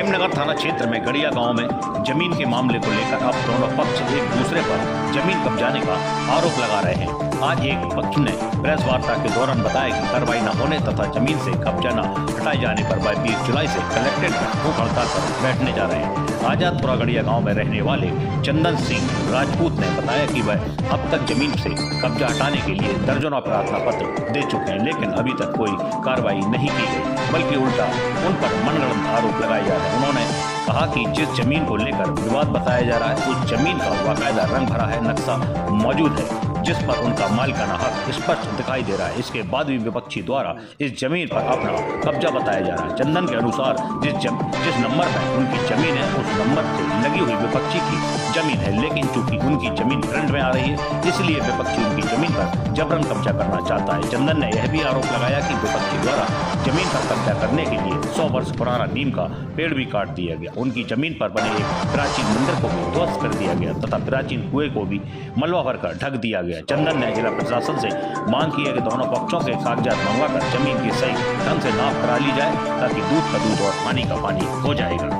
प्रेमनगर थाना क्षेत्र में गड़िया गांव में जमीन के मामले को लेकर अब दोनों पक्ष एक दूसरे पर जमीन कब्जाने का आरोप लगा रहे हैं। आज एक पक्ष ने प्रेस वार्ता के दौरान बताया कि कार्रवाई न होने तथा जमीन से कब्जा न हटाए जाने पर 20 जुलाई से कलेक्ट्रेट में भूख हड़ताल पर बैठने जा रहे हैं। आजादपुरा गड़िया गाँव में रहने वाले चंदन सिंह राजपूत ने बताया कि वह अब तक जमीन से कब्जा हटाने के लिए दर्जनों प्रार्थना पत्र दे चुके हैं, लेकिन अभी तक कोई कार्रवाई नहीं की गई, बल्कि उल्टा उन पर मनगढ़ंत आरोप लगाए जा रहे हैं। उन्होंने कहा कि जिस जमीन को लेकर विवाद बताया जा रहा है उस जमीन का बाकायदा रंग भरा है नक्शा मौजूद है, जिस पर उनका मालिकाना हक स्पष्ट दिखाई दे रहा है। इसके बाद भी विपक्षी द्वारा इस जमीन पर अपना कब्जा बताया जा रहा है। चंदन के अनुसार जिस नंबर पर उनकी जमीन है उस नंबर से लगी हुई विपक्षी की जमीन है, लेकिन चूंकि उनकी जमीन करंट में आ रही है इसलिए विपक्षी उनकी जमीन पर जबरन कब्जा करना चाहता है। चंदन ने यह भी आरोप लगाया कि विपक्षी द्वारा जमीन पर कब्जा करने के लिए 100 वर्ष पुराना नीम का पेड़ भी काट दिया गया। उनकी जमीन पर बने एक प्राचीन मंदिर को भी ध्वस्त कर दिया गया तथा प्राचीन कुएं को भी मलबा भरकर ढक दिया गया। चंदन ने जिला प्रशासन से मांग की है कि दोनों पक्षों के कागजात मंगवाकर जमीन की सही ढंग से नाप करा ली जाए ताकि दूध का दूध और पानी का पानी हो जाएगा।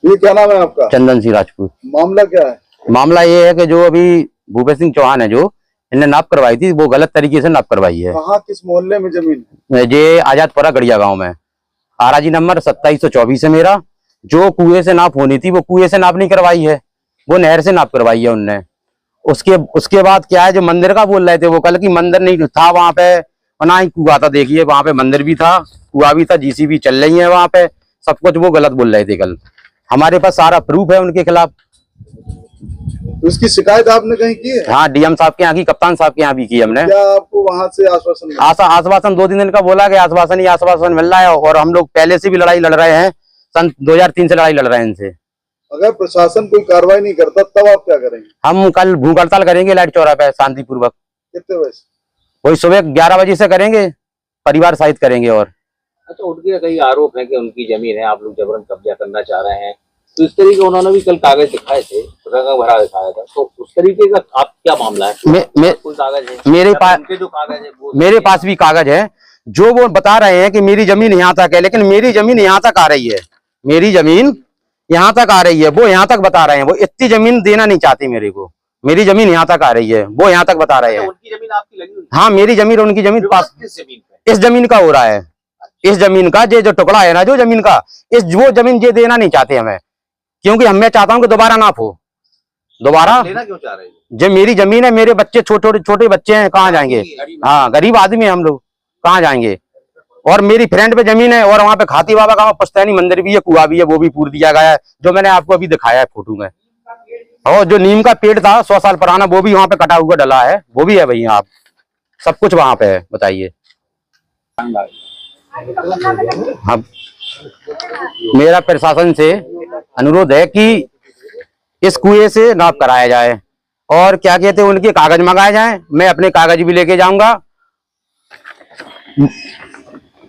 ये क्या नाम है आपका? चंदन सिंह राजपूत। मामला क्या है? मामला ये है कि जो अभी भूपेश सिंह चौहान है जो इन्हें नाप करवाई थी वो गलत तरीके से नाप करवाई है। कहाँ किस मोहल्ले में जमीन है? ये आजादपुरा गड़िया गांव में आराजी नंबर 2724 है मेरा। जो कुएं से नाप होनी थी वो कुएं से नाप नहीं करवाई है, वो नहर से नाप करवाई है उनने। उसके बाद क्या है, जो मंदिर का बोल रहे थे वो कल की मंदिर नहीं था वहां पे, ना ही कुआ था। देखिए वहां पे मंदिर भी था, कुआ भी था, जीसीबी चल रही है वहां पे, सब कुछ वो गलत बोल रहे थे। कल हमारे पास सारा प्रूफ है उनके खिलाफ। तो इसकी शिकायत आपने कहीं की है? हाँ, डीएम साहब के यहाँ की, कप्तान साहब के यहाँ भी की हमने। क्या आपको वहां से आश्वासन मिला? आश्वासन 2 दिन का बोला गया, आश्वासन मिल रहा है और हम लोग पहले से भी लड़ाई लड़ रहे हैं, सन 2003 से लड़ाई लड़ रहे हैं इनसे। अगर प्रशासन कोई कार्रवाई नहीं करता तब आप क्या करेंगे? हम कल भूख हड़ताल करेंगे लाइट चौराहे पे शांतिपूर्वक। कितने बजे? वही सुबह 11 बजे से करेंगे, परिवार सहित करेंगे। और अच्छा, उनके कई आरोप है कि उनकी जमीन है, आप लोग जबरन कब्जा करना चाह रहे हैं, तो इस तरीके उन्होंने भी कल कागज दिखाए थे, रंग भरा दिखाया था, तो उस तरीके का आप क्या मामला है? कोई कागज है? मेरे पास जो कागज है वो मेरे पास भी कागज है। जो वो बता रहे हैं कि मेरी जमीन यहाँ तक है, लेकिन मेरी जमीन यहाँ तक आ रही है, मेरी जमीन यहाँ तक आ रही है, वो यहाँ तक बता रहे हैं। वो इतनी जमीन देना नहीं चाहती मेरे को, मेरी जमीन यहाँ तक आ रही है, वो यहाँ तक बता रहे हैं। उनकी जमीन आपकी लगी हुई? हाँ, मेरी जमीन उनकी जमीन पास। किस जमीन पे? इस जमीन का हो रहा है, इस जमीन का जो टुकड़ा है ना, जो जमीन का, वो जमीन ये देना नहीं चाहते हमें, क्योंकि मैं चाहता हूँ कि दोबारा नाप हो। दोबारा लेना क्यों चाह रहे हैं? जो मेरी जमीन है, मेरे बच्चे छोटे बच्चे हैं, कहाँ जाएंगे? हाँ, गरीब आदमी है हम लोग, कहाँ जाएंगे? और मेरी फ्रेंड पे जमीन है और वहाँ पे खाती बाबा का पुश्तैनी मंदिर भी है, कुआ भी है, वो भी पूर दिया गया है, जो मैंने आपको अभी दिखाया है फोटो में। और जो नीम का पेड़ था 100 साल पुराना, वो भी वहाँ पे कटा हुआ डला है, वो भी है भैया। आप सब कुछ वहाँ पे है, बताइए। अब मेरा प्रशासन से अनुरोध है कि इस कुएं से नाप कराया जाए और क्या कहते हैं उनके कागज मंगाए जाएं। मैं अपने कागज भी लेके जाऊंगा।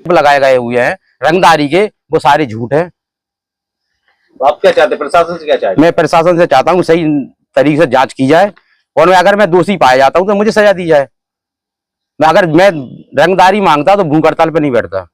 लगाए गए हुए हैं रंगदारी के, वो सारे झूठ है। आप क्या चाहते हैं? प्रशासन से क्या चाहते हैं? मैं प्रशासन से चाहता हूँ सही तरीके से जांच की जाए और अगर मैं दोषी पाया जाता हूँ तो मुझे सजा दी जाए। अगर मैं रंगदारी मांगता तो भूख हड़ताल पे नहीं बैठता।